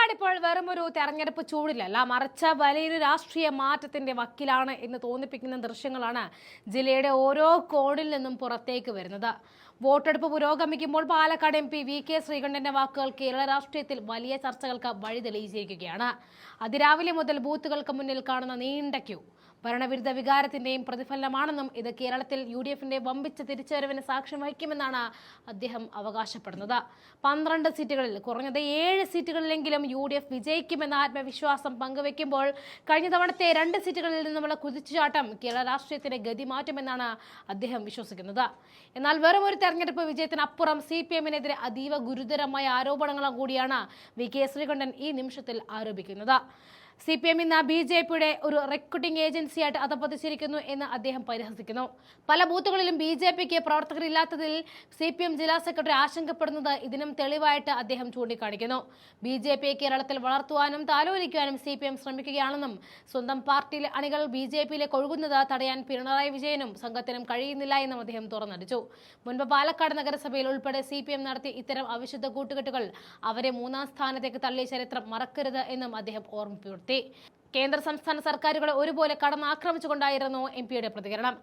പാലക്കാട് ഇപ്പോൾ വെറുമൊരു തെരഞ്ഞെടുപ്പ് ചൂടിലല്ല, മറിച്ച് വലിയൊരു രാഷ്ട്രീയ മാറ്റത്തിന്റെ വക്കിലാണ് എന്ന് തോന്നിപ്പിക്കുന്ന ദൃശ്യങ്ങളാണ് ജില്ലയുടെ ഓരോ കോണിൽ നിന്നും പുറത്തേക്ക് വരുന്നത്. വോട്ടെടുപ്പ് പുരോഗമിക്കുമ്പോൾ പാലക്കാട് MP VK ശ്രീകണ്ഠന്റെ വാക്കുകൾ കേരള രാഷ്ട്രീയത്തിൽ വലിയ ചർച്ചകൾക്ക് വഴി തെളിയിച്ചിരിക്കുകയാണ്. അതിരാവിലെ മുതൽ ബൂത്തുകൾക്ക് മുന്നിൽ കാണുന്ന നീണ്ട ക്യൂ ഭരണവിരുദ്ധ വികാരത്തിന്റെയും പ്രതിഫലനമാണെന്നും ഇത് കേരളത്തിൽ UDFന്റെ വമ്പിച്ച തിരിച്ചുവരവിന് സാക്ഷ്യം വഹിക്കുമെന്നാണ് അദ്ദേഹം അവകാശപ്പെടുന്നത്. 12 സീറ്റുകളിൽ കുറഞ്ഞത് 7 സീറ്റുകളിലെങ്കിലും UDF വിജയിക്കുമെന്ന ആത്മവിശ്വാസം പങ്കുവെക്കുമ്പോൾ കഴിഞ്ഞ തവണത്തെ 2 സീറ്റുകളിൽ നിന്നുമുള്ള കുതിച്ചുചാട്ടം കേരള രാഷ്ട്രീയത്തിന്റെ ഗതി മാറ്റുമെന്നാണ് അദ്ദേഹം വിശ്വസിക്കുന്നത്. എന്നാൽ വെറും ഒരു തെരഞ്ഞെടുപ്പ് വിജയത്തിനപ്പുറം CPMനെതിരെ അതീവ ഗുരുതരമായ ആരോപണങ്ങളും കൂടിയാണ് VK ശ്രീകണ്ഠൻ ഈ നിമിഷത്തിൽ ആരോപിക്കുന്നത്. CPM ഇന്ന് BJPയുടെ ഒരു റിക്രൂട്ടിംഗ് ഏജൻസിയായിട്ട് അധപ്പതിച്ചിരിക്കുന്നു എന്ന് അദ്ദേഹം പരിഹസിക്കുന്നു. പല ബൂത്തുകളിലും BJPക്ക് പ്രവർത്തകരില്ലാത്തതിൽ CPM ജില്ലാ സെക്രട്ടറി ആശങ്കപ്പെടുന്നത് ഇതിനും തെളിവായിട്ട് അദ്ദേഹം ചൂണ്ടിക്കാണിക്കുന്നു. BJPയെ കേരളത്തിൽ വളർത്തുവാനും താലോലിക്കുവാനും CPM ശ്രമിക്കുകയാണെന്നും സ്വന്തം പാർട്ടിയിലെ അണികൾ BJPയിലേക്ക് ഒഴുകുന്നത് തടയാൻ പിണറായി വിജയനും സംഘത്തിനും കഴിയുന്നില്ല എന്നും അദ്ദേഹം തുറന്നടിച്ചു. മുൻപ് പാലക്കാട് നഗരസഭയിൽ ഉൾപ്പെടെ CPM നടത്തിയ ഇത്തരം അവിശുദ്ധ കൂട്ടുകെട്ടുകൾ അവരെ 3ാം സ്ഥാനത്തേക്ക് തള്ളിയ ചരിത്രം മറക്കരുത് എന്നും അദ്ദേഹം ഓർമ്മപ്പെടുത്തി. കേന്ദ്ര സംസ്ഥാന സർക്കാരുകളെ ഒരുപോലെ കടന്നാക്രമിച്ചുകൊണ്ടായിരുന്നു MPയുടെ പ്രതികരണം.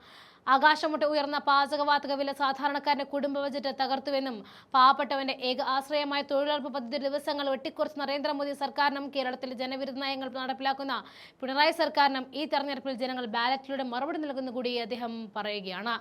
ആകാശമുട്ട് ഉയർന്ന പാചകവാതക വില സാധാരണക്കാരന്റെ കുടുംബ ബജറ്റ് തകർത്തുവെന്നും പാവപ്പെട്ടവന്റെ ഏക ആശ്രയമായ തൊഴിലുറപ്പ് പദ്ധതി ദിവസങ്ങൾ വെട്ടിക്കുറച്ച് നരേന്ദ്രമോദി സർക്കാരിനും കേരളത്തിലെ ജനവിരുദ്ധ നയങ്ങൾ നടപ്പിലാക്കുന്ന പിണറായി സർക്കാരിനും ഈ തെരഞ്ഞെടുപ്പിൽ ജനങ്ങൾ ബാലറ്റിലൂടെ മറുപടി നൽകുന്ന കൂടി അദ്ദേഹം പറയുകയാണ്.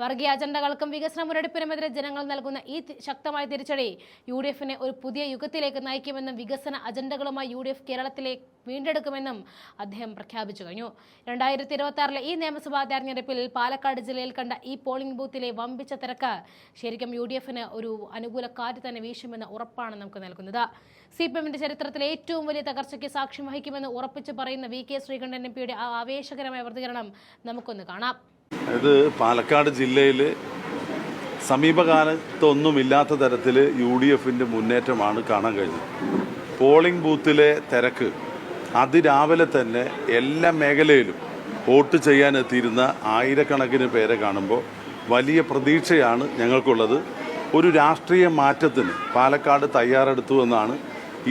വർഗീയ അജണ്ടകൾക്കും വികസന മുരടിപ്പിനുമെതിരെ ജനങ്ങൾ നൽകുന്ന ഈ ശക്തമായ തിരിച്ചടി UDFനെ ഒരു പുതിയ യുഗത്തിലേക്ക് നയിക്കുമെന്നും വികസന അജണ്ടകളുമായി UDF കേരളത്തിലെ വീണ്ടെടുക്കുമെന്നും അദ്ദേഹം പ്രഖ്യാപിച്ചു കഴിഞ്ഞു. 2026 ഈ നിയമസഭാ തെരഞ്ഞെടുപ്പിൽ പാലക്കാട് ജില്ലയിൽ കണ്ട ഈ പോളിംഗ് ബൂത്തിലെ വമ്പിച്ച തിരക്ക് ശരിക്കും UDFന് ഒരു അനുകൂല കാറ്റ് തന്നെ വീശുമെന്ന ഉറപ്പാണ് നമുക്ക് നൽകുന്നത്. CPMന്റെ ചരിത്രത്തിലെ ഏറ്റവും വലിയ തകർച്ചയ്ക്ക് സാക്ഷ്യം വഹിക്കുമെന്ന് ഉറപ്പിച്ചു പറയുന്ന VK ശ്രീകണ്ഠൻ MPയുടെ ആ ആവേശകരമായ പ്രതികരണം നമുക്കൊന്ന് കാണാം. ഇത് പാലക്കാട് ജില്ലയിൽ സമീപകാലത്തൊന്നുമില്ലാത്ത തരത്തിൽ UDFന്റെ മുന്നേറ്റമാണ് കാണാൻ കഴിഞ്ഞത്. പോളിംഗ് ബൂത്തിലെ തിരക്ക് അതിരാവിലെ തന്നെ എല്ലാ മേഖലയിലും വോട്ട് ചെയ്യാനെത്തിയിരുന്ന ആയിരക്കണക്കിന് പേരെ കാണുമ്പോൾ വലിയ പ്രതീക്ഷയാണ് ഞങ്ങൾക്കുള്ളത്. ഒരു രാഷ്ട്രീയ മാറ്റത്തിന് പാലക്കാട് തയ്യാറെടുത്തു എന്നാണ്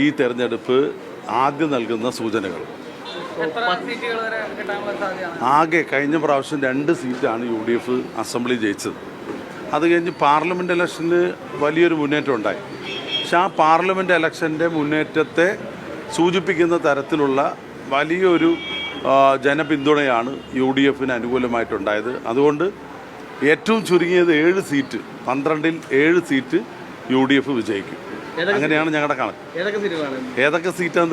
ഈ തെരഞ്ഞെടുപ്പ് ആദ്യം നൽകുന്ന സൂചനകൾ. ആകെ കഴിഞ്ഞ പ്രാവശ്യം 2 സീറ്റാണ് UDF അസംബ്ലി ജയിച്ചത്. അത് കഴിഞ്ഞ് പാർലമെൻറ്റ് ഇലക്ഷന് വലിയൊരു മുന്നേറ്റം ഉണ്ടായി. പക്ഷെ ആ പാർലമെൻറ്റ് ഇലക്ഷൻ്റെ മുന്നേറ്റത്തെ സൂചിപ്പിക്കുന്ന തരത്തിലുള്ള വലിയൊരു ജനപിന്തുണയാണ് UDFന് അനുകൂലമായിട്ടുണ്ടായത്. അതുകൊണ്ട് ഏറ്റവും ചുരുങ്ങിയത് 7 സീറ്റ് 12ൽ 7 സീറ്റ് UDF വിജയിക്കും. അങ്ങനെയാണ് ഞങ്ങളുടെ കണക്ക്. ഏതൊക്കെ സീറ്റാണ്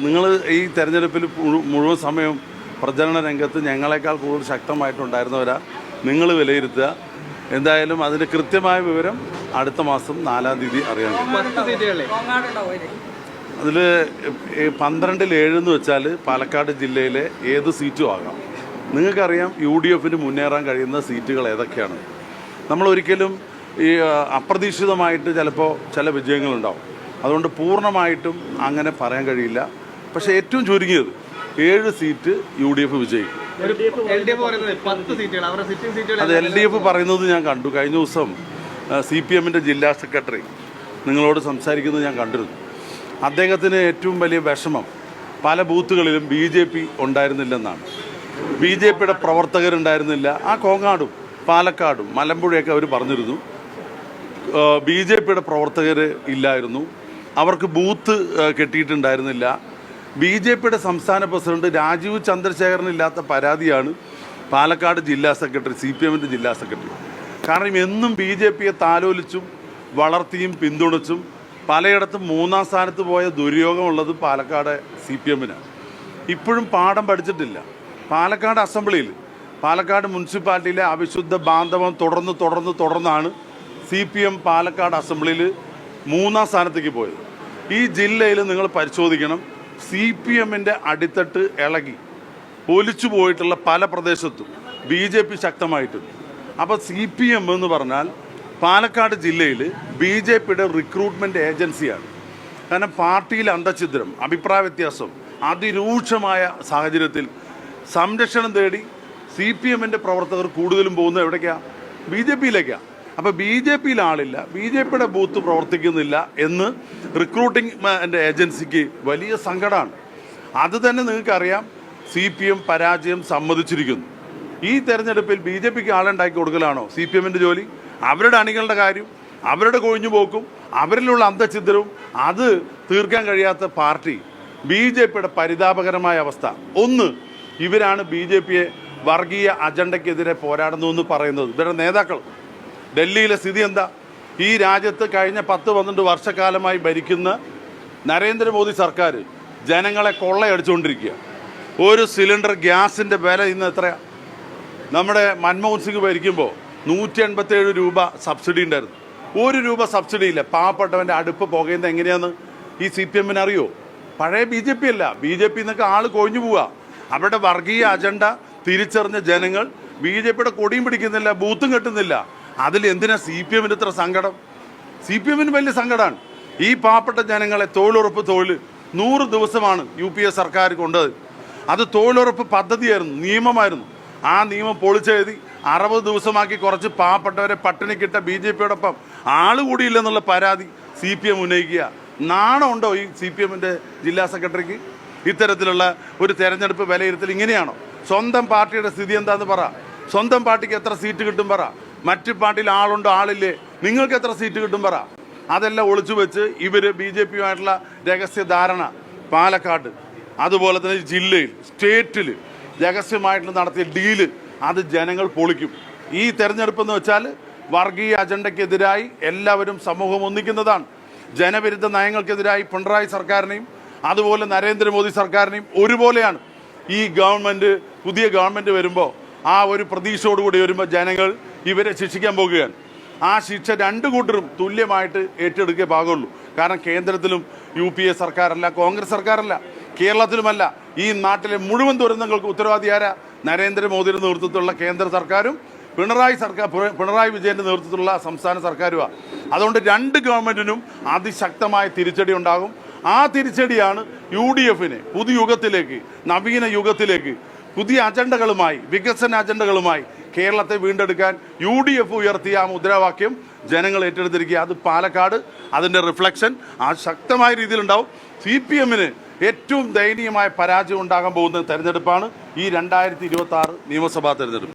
നിങ്ങൾ ഈ തെരഞ്ഞെടുപ്പിൽ മുഴുവൻ സമയം പ്രചരണ രംഗത്ത് ഞങ്ങളെക്കാൾ കൂടുതൽ ശക്തമായിട്ടുണ്ടായിരുന്നവരാ നിങ്ങൾ വിലയിരുത്തുക. എന്തായാലും അതിന് കൃത്യമായ വിവരം അടുത്ത മാസം 4-ാം തീയതി അറിയാൻ അതിൽ 12ൽ 7 എന്ന് വെച്ചാൽ പാലക്കാട് ജില്ലയിലെ ഏത് സീറ്റും ആകാം. നിങ്ങൾക്കറിയാം UDFന് മുന്നേറാൻ കഴിയുന്ന സീറ്റുകൾ ഏതൊക്കെയാണ്. നമ്മളൊരിക്കലും ഈ അപ്രതീക്ഷിതമായിട്ട് ചിലപ്പോൾ ചില വിജയങ്ങളുണ്ടാവും. അതുകൊണ്ട് പൂർണ്ണമായിട്ടും അങ്ങനെ പറയാൻ കഴിയില്ല. പക്ഷേ ഏറ്റവും ചുരുങ്ങിയത് 7 സീറ്റ് UDF വിജയിക്കും. അത് LDF പറയുന്നത് ഞാൻ കണ്ടു. കഴിഞ്ഞ ദിവസം CPMന്റെ ജില്ലാ സെക്രട്ടറി നിങ്ങളോട് സംസാരിക്കുന്നത് ഞാൻ കണ്ടിരുന്നു. അദ്ദേഹത്തിന് ഏറ്റവും വലിയ വിഷമം പല ബൂത്തുകളിലും BJP ഉണ്ടായിരുന്നില്ലെന്നാണ്. BJPയുടെ പ്രവർത്തകരുണ്ടായിരുന്നില്ല. ആ കോങ്ങാടും പാലക്കാടും മലമ്പുഴയൊക്കെ അവർ പറഞ്ഞിരുന്നു BJPയുടെ പ്രവർത്തകർ ഇല്ലായിരുന്നു, അവർക്ക് ബൂത്ത് കെട്ടിയിട്ടുണ്ടായിരുന്നില്ല. BJPയുടെ സംസ്ഥാന പ്രസിഡന്റ് രാജീവ് ചന്ദ്രശേഖരനില്ലാത്ത പരാതിയാണ് പാലക്കാട് ജില്ലാ സെക്രട്ടറി CPMന്റെ ജില്ലാ സെക്രട്ടറി. കാരണം എന്നും BJPയെ താലോലിച്ചും വളർത്തിയും പിന്തുണച്ചും പലയിടത്തും 3ാം സ്ഥാനത്ത് പോയ ദുര്യോഗമുള്ളത് പാലക്കാട് CPMനാണ്. ഇപ്പോഴും പാഠം പഠിച്ചിട്ടില്ല. പാലക്കാട് അസംബ്ലിയിൽ പാലക്കാട് മുനിസിപ്പാലിറ്റിയിലെ അവിശുദ്ധ ബാന്ധവം തുടർന്നാണ് CPM പാലക്കാട് അസംബ്ലിയിൽ 3ാം സ്ഥാനത്തേക്ക് പോയത്. ഈ ജില്ലയിൽ നിങ്ങൾ പരിശോധിക്കണം, CPMന്റെ അടിത്തട്ട് ഇളകി ഒലിച്ചു പോയിട്ടുള്ള പല പ്രദേശത്തും BJP ശക്തമായിട്ടുണ്ട്. അപ്പോൾ CPM എന്ന് പറഞ്ഞാൽ പാലക്കാട് ജില്ലയിൽ BJPയുടെ റിക്രൂട്ട്മെൻറ്റ് ഏജൻസിയാണ്. കാരണം പാർട്ടിയിൽ അന്തഛിദ്രം, അഭിപ്രായ വ്യത്യാസം അതിരൂക്ഷമായ സാഹചര്യത്തിൽ സംരക്ഷണം തേടി CPMന്റെ പ്രവർത്തകർ കൂടുതലും പോകുന്നത് എവിടേക്കാണ്? BJPയിലേക്കാണ്. അപ്പോൾ ബി ജെ പിയിൽ ആളില്ല, ബി ജെ പിയുടെ ബൂത്ത് പ്രവർത്തിക്കുന്നില്ല എന്ന് റിക്രൂട്ടിംഗ് ഏജൻസിക്ക് വലിയ സങ്കടമാണ്. അത് തന്നെ നിങ്ങൾക്കറിയാം, CPM പരാജയം സമ്മതിച്ചിരിക്കുന്നു. ഈ തെരഞ്ഞെടുപ്പിൽ ബി ജെ പിക്ക് ആളുണ്ടാക്കി കൊടുക്കലാണോ CPM ജോലി? അവരുടെ അണികളുടെ കാര്യം, അവരുടെ കൊഴിഞ്ഞു പോക്കും, അവരിലുള്ള അന്തഛിദ്രവും അത് തീർക്കാൻ കഴിയാത്ത പാർട്ടി ബി ജെ പിയുടെ പരിതാപകരമായ അവസ്ഥ. ഒന്ന്, ഇവരാണ് ബി ജെ പിയെ വർഗീയ അജണ്ടയ്ക്കെതിരെ പോരാടുന്നു എന്ന് പറയുന്നത്. ഇവരുടെ നേതാക്കൾ. ഡൽഹിയിലെ സ്ഥിതി എന്താ? ഈ രാജ്യത്ത് കഴിഞ്ഞ 10-12 വർഷക്കാലമായി ഭരിക്കുന്ന നരേന്ദ്രമോദി സർക്കാർ ജനങ്ങളെ കൊള്ളയടിച്ചുകൊണ്ടിരിക്കുക. ഒരു സിലിണ്ടർ ഗ്യാസിൻ്റെ വില ഇന്ന് എത്രയാണ്? നമ്മുടെ മൻമോഹൻ സിംഗ് ഭരിക്കുമ്പോൾ 187 രൂപ സബ്സിഡി ഉണ്ടായിരുന്നു. 1 രൂപ സബ്സിഡി ഇല്ല. പാവപ്പെട്ടവൻ്റെ അടുപ്പ് പുകയുന്നത് എങ്ങനെയാണെന്ന് ഈ CPM അറിയോ? പഴയ ബി ജെ പി അല്ല. ബി ജെ പി എന്നൊക്കെ ആൾ കൊഴിഞ്ഞു പോവുക. അവരുടെ വർഗീയ അജണ്ട തിരിച്ചറിഞ്ഞ ജനങ്ങൾ ബി ജെ പിയുടെ കൊടിയും പിടിക്കുന്നില്ല, ബൂത്തും കെട്ടുന്നില്ല. അതിൽ എന്തിനാ CPM ഇത്ര സങ്കടം? CPM വലിയ സങ്കടമാണ്. ഈ പാവപ്പെട്ട ജനങ്ങളെ തൊഴിലുറപ്പ് തൊഴിൽ 100 ദിവസമാണ് UPA സർക്കാർ കൊണ്ടത്. അത് തൊഴിലുറപ്പ് പദ്ധതിയായിരുന്നു, നിയമമായിരുന്നു. ആ നിയമം പൊളിച്ചെഴുതി 60 ദിവസമാക്കി കുറച്ച് പാവപ്പെട്ടവരെ പട്ടിണിക്കിട്ട ബി ജെ പിയോടൊപ്പം ആള് കൂടിയില്ലെന്നുള്ള പരാതി CPM ഉന്നയിക്കുക. നാണമുണ്ടോ ഈ CPM ജില്ലാ സെക്രട്ടറിക്ക്? ഇത്തരത്തിലുള്ള ഒരു തെരഞ്ഞെടുപ്പ് വിലയിരുത്തൽ ഇങ്ങനെയാണോ? സ്വന്തം പാർട്ടിയുടെ സ്ഥിതി എന്താന്ന് പറ. സ്വന്തം പാർട്ടിക്ക് എത്ര സീറ്റ് കിട്ടും പറ. മറ്റു പാർട്ടിയിൽ ആളുണ്ടോ ആളില്ലേ? നിങ്ങൾക്ക് എത്ര സീറ്റ് കിട്ടും പറ. അതെല്ലാം ഒളിച്ചു വെച്ച് ഇവർ ബി ജെ പിയുമായിട്ടുള്ള രഹസ്യ ധാരണ പാലക്കാട്, അതുപോലെ തന്നെ ജില്ലയിൽ, സ്റ്റേറ്റിൽ രഹസ്യമായിട്ട് നടത്തിയ ഡീല് അത് ജനങ്ങൾ പൊളിക്കും. ഈ തെരഞ്ഞെടുപ്പെന്ന് വെച്ചാൽ വർഗീയ അജണ്ടയ്ക്കെതിരായി എല്ലാവരും സമൂഹം ഒന്നിക്കുന്നതാണ്. ജനവിരുദ്ധ നയങ്ങൾക്കെതിരായി പിണറായി സർക്കാരിനെയും അതുപോലെ നരേന്ദ്രമോദി സർക്കാരിനെയും ഒരുപോലെയാണ്. ഈ ഗവൺമെൻറ്, പുതിയ ഗവൺമെൻറ് വരുമ്പോൾ ആ ഒരു പ്രതീക്ഷയോടുകൂടി വരുമ്പോൾ ജനങ്ങൾ ഇവരെ ശിക്ഷിക്കാൻ പോകുകയാണ്. ആ ശിക്ഷ രണ്ട് കൂട്ടരും തുല്യമായിട്ട് ഏറ്റെടുക്കേ പാകുള്ളൂ. കാരണം കേന്ദ്രത്തിലും UPA സർക്കാരല്ല, കോൺഗ്രസ് സർക്കാരല്ല, കേരളത്തിലുമല്ല. ഈ നാട്ടിലെ മുഴുവൻ ദുരന്തങ്ങൾക്ക് ഉത്തരവാദി ആരാ? നരേന്ദ്രമോദിയുടെ നേതൃത്വത്തിലുള്ള കേന്ദ്ര സർക്കാരും പിണറായി വിജയൻ്റെ നേതൃത്വത്തിലുള്ള സംസ്ഥാന സർക്കാരുമാണ്. അതുകൊണ്ട് രണ്ട് ഗവൺമെൻറ്റിനും അതിശക്തമായ തിരിച്ചടി ഉണ്ടാകും. ആ തിരിച്ചടിയാണ് UDFനെ പുതുയുഗത്തിലേക്ക്, നവീന യുഗത്തിലേക്ക്, പുതിയ അജണ്ടകളുമായി, വികസന അജണ്ടകളുമായി കേരളത്തെ വീണ്ടെടുക്കാൻ UDF ഉയർത്തിയ ആ മുദ്രാവാക്യം ജനങ്ങൾ ഏറ്റെടുത്തിരിക്കുക. അത് പാലക്കാട് അതിൻ്റെ റിഫ്ലക്ഷൻ ആ ശക്തമായ രീതിയിലുണ്ടാവും. CPMന് ഏറ്റവും ദയനീയമായ പരാജയം ഉണ്ടാകാൻ പോകുന്ന തെരഞ്ഞെടുപ്പാണ് ഈ 2026 നിയമസഭാ തെരഞ്ഞെടുപ്പ്.